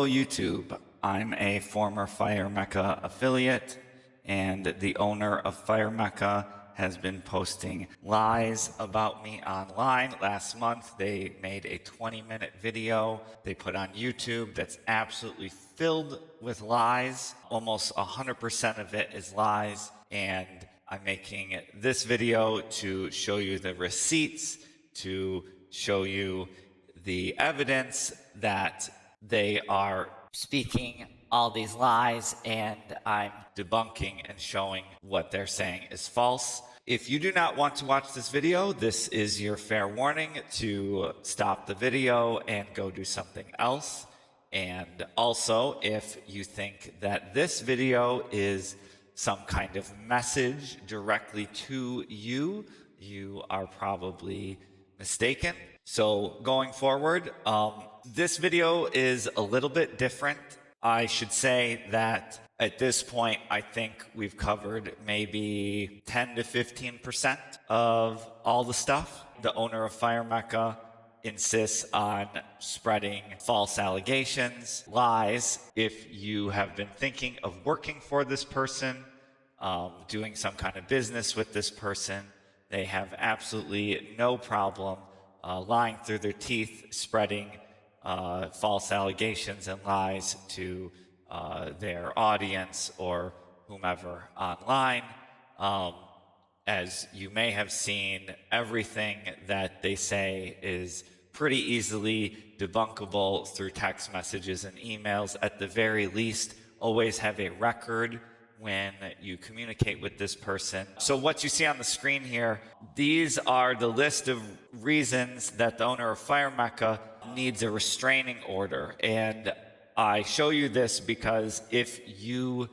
Hello YouTube, I'm a former Fire Mecca affiliate and the owner of Fire Mecca has been posting lies about me online. Last month they made a 20-minute video they put on YouTube that's absolutely filled with lies. Almost 100% of it is lies, and I'm making this video to show you the receipts, to show you the evidence that they are speaking all these lies, and I'm debunking and showing what they're saying is false. If you do not want to watch this video, this is your fair warning to stop the video and go do something else. And also, if you think that this video is some kind of message directly to you, you are probably mistaken. So going forward, this video is a little bit different. I should say that at this point, I think we've covered maybe 10 to 15% of all the stuff. The owner of Fire Mecca insists on spreading false allegations, lies. If you have been thinking of working for this person, doing some kind of business with this person, they have absolutely no problem lying through their teeth, spreading false allegations and lies to their audience or whomever online. As you may have seen, everything that they say is pretty easily debunkable through text messages and emails. At the very least, always have a record when you communicate with this person. So what you see on the screen here, these are the list of reasons that the owner of Fire Mecca needs a restraining order. And I show you this because if you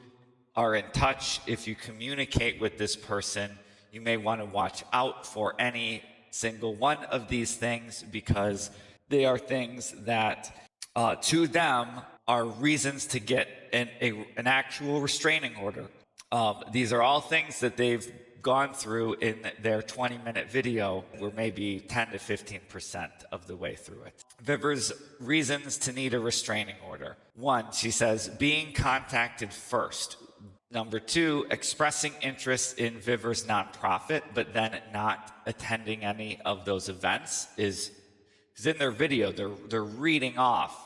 are in touch, if you communicate with this person, you may want to watch out for any single one of these things, because they are things that to them are reasons to get an actual restraining order. These are all things that they've gone through in their 20-minute video. We're maybe 10 to 15% of the way through it. Viver's reasons to need a restraining order. 1, she says, being contacted first. Number 2, expressing interest in Viver's nonprofit, but then not attending any of those events is in their video. They're reading off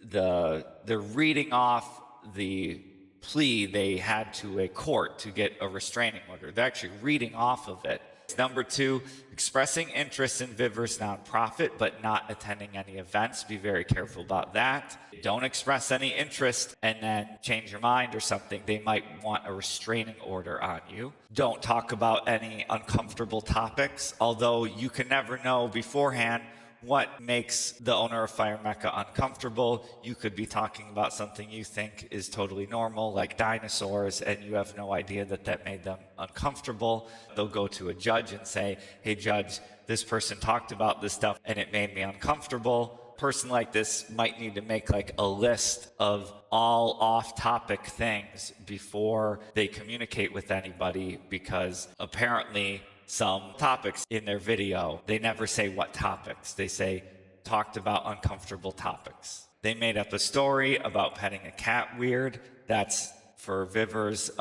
they're reading off the plea they had to a court to get a restraining order. They're actually reading off of it. Number 2, expressing interest in Viver's nonprofit, but not attending any events. Be very careful about that. Don't express any interest and then change your mind or something. They might want a restraining order on you. Don't talk about any uncomfortable topics, although you can never know beforehand what makes the owner of Fire Mecca uncomfortable. You could be talking about something you think is totally normal, like dinosaurs, and you have no idea that that made them uncomfortable. They'll go to a judge and say, hey judge, this person talked about this stuff and it made me uncomfortable. A person like this might need to make like a list of all off-topic things before they communicate with anybody, because apparently some topics in their video, they never say what topics. They say talked about uncomfortable topics. They made up a story about petting a cat weird. That's for Viver's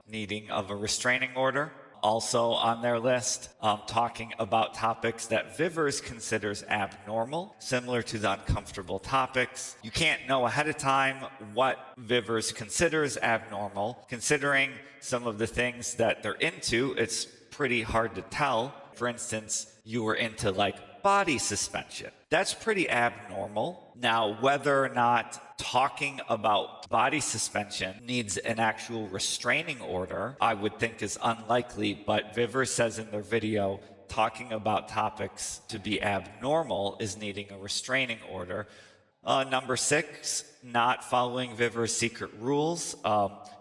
needing of a restraining order. Also on their list, talking about topics that Viver's considers abnormal, similar to the uncomfortable topics. You can't know ahead of time what Viver's considers abnormal. Considering some of the things that they're into, it's pretty hard to tell. For instance, you were into like body suspension. That's pretty abnormal. Now, whether or not talking about body suspension needs an actual restraining order, I would think is unlikely, but Viver says in their video, talking about topics to be abnormal is needing a restraining order. Number 6, not following Viver's secret rules.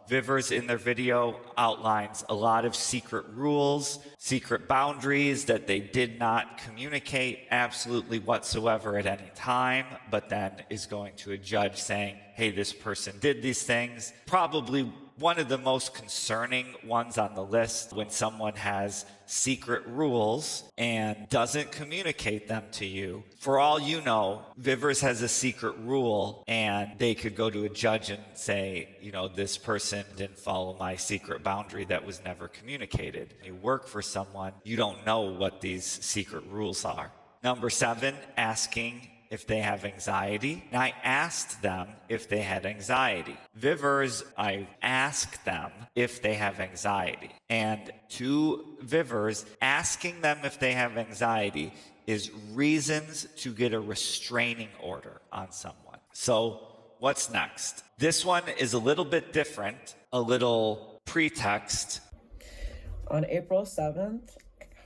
Viver's in their video outlines a lot of secret rules, secret boundaries that they did not communicate absolutely whatsoever at any time, but then is going to a judge saying, hey, this person did these things. Probably One of the most concerning ones on the list when someone has secret rules and doesn't communicate them to you. For all you know, Vivers has a secret rule and they could go to a judge and say, this person didn't follow my secret boundary that was never communicated. You work for someone, you don't know what these secret rules are. Number 7, asking if they have anxiety. And I asked them if they had anxiety. Vivers, I asked them if they have anxiety. And to Vivers, asking them if they have anxiety is reasons to get a restraining order on someone. So what's next? This one is a little bit different, a little pretext. On April 7th,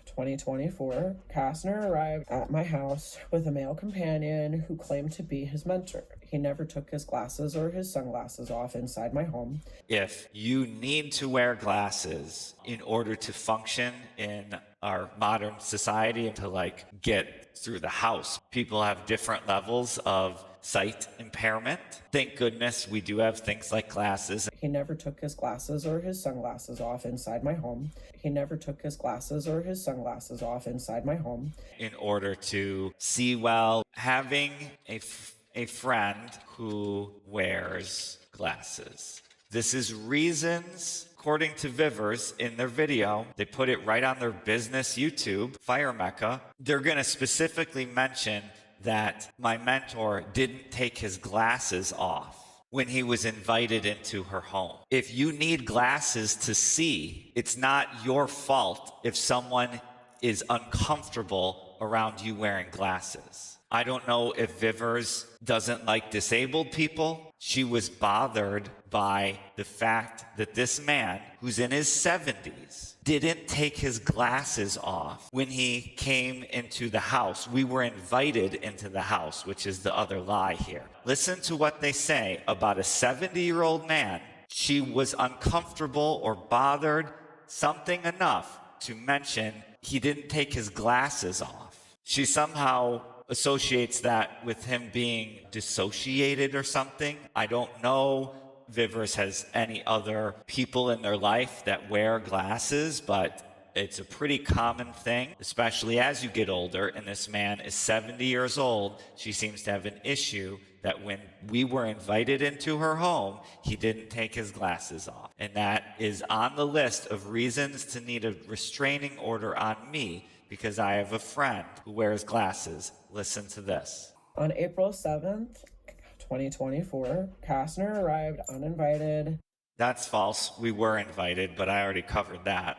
2024, Kastner arrived at my house with a male companion who claimed to be his mentor. He never took his glasses or his sunglasses off inside my home. If you need to wear glasses in order to function in our modern society and to get through the house, people have different levels of sight impairment. Thank goodness we do have things like glasses. He never took his glasses or his sunglasses off inside my home. He never took his glasses or his sunglasses off inside my home. In order to see well, having a friend who wears glasses. This is reasons, according to Vivers in their video, they put it right on their business YouTube, Fire Mecca. They're going to specifically mention that my mentor didn't take his glasses off when he was invited into her home. If you need glasses to see, it's not your fault if someone is uncomfortable around you wearing glasses. I don't know if Vivers doesn't like disabled people. She was bothered by the fact that this man, who's in his 70s, didn't take his glasses off when he came into the house. We were invited into the house, which is the other lie here. Listen to what they say about a 70-year-old man. She was uncomfortable or bothered, something enough to mention he didn't take his glasses off. She somehow associates that with him being dissociated or something. I don't know Vivers has any other people in their life that wear glasses, but it's a pretty common thing, especially as you get older. And this man is 70 years old. She seems to have an issue that when we were invited into her home, he didn't take his glasses off. And that is on the list of reasons to need a restraining order on me because I have a friend who wears glasses. Listen to this. On April 7th, 2024, Kastner arrived uninvited. That's false. We were invited, but I already covered that.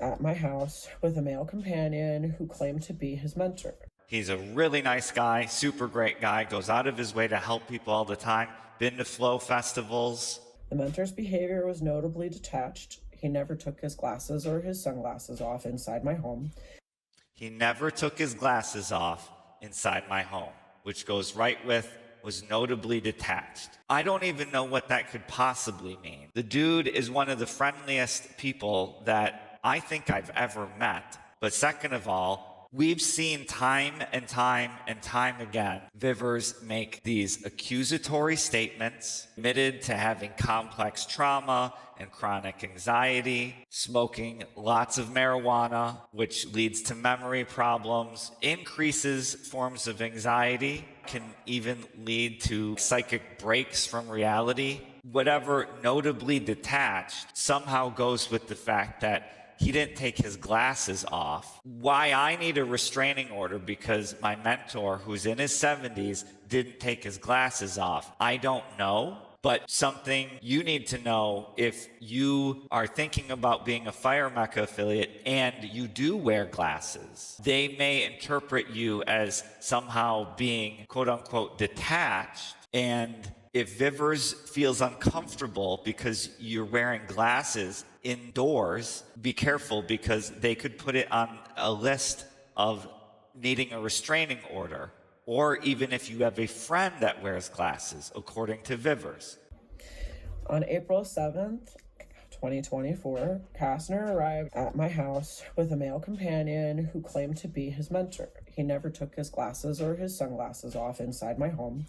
At my house with a male companion who claimed to be his mentor. He's a really nice guy, super great guy, goes out of his way to help people all the time, been to flow festivals. The mentor's behavior was notably detached. He never took his glasses or his sunglasses off inside my home. He never took his glasses off inside my home, which goes right with was notably detached. I don't even know what that could possibly mean. The dude is one of the friendliest people that I think I've ever met. But second of all, we've seen time and time and time again Vivers make these accusatory statements, admitted to having complex trauma and chronic anxiety, smoking lots of marijuana, which leads to memory problems, increases forms of anxiety, can even lead to psychic breaks from reality. Whatever notably detached somehow goes with the fact that he didn't take his glasses off. Why I need a restraining order because my mentor, who's in his 70s, didn't take his glasses off, I don't know. But something you need to know if you are thinking about being a Fire Mecca affiliate and you do wear glasses, they may interpret you as somehow being quote unquote detached. And if Vivers feels uncomfortable because you're wearing glasses indoors, be careful because they could put it on a list of needing a restraining order. Or even if you have a friend that wears glasses, according to Vivers. On April 7th, 2024, Kastner arrived at my house with a male companion who claimed to be his mentor. He never took his glasses or his sunglasses off inside my home.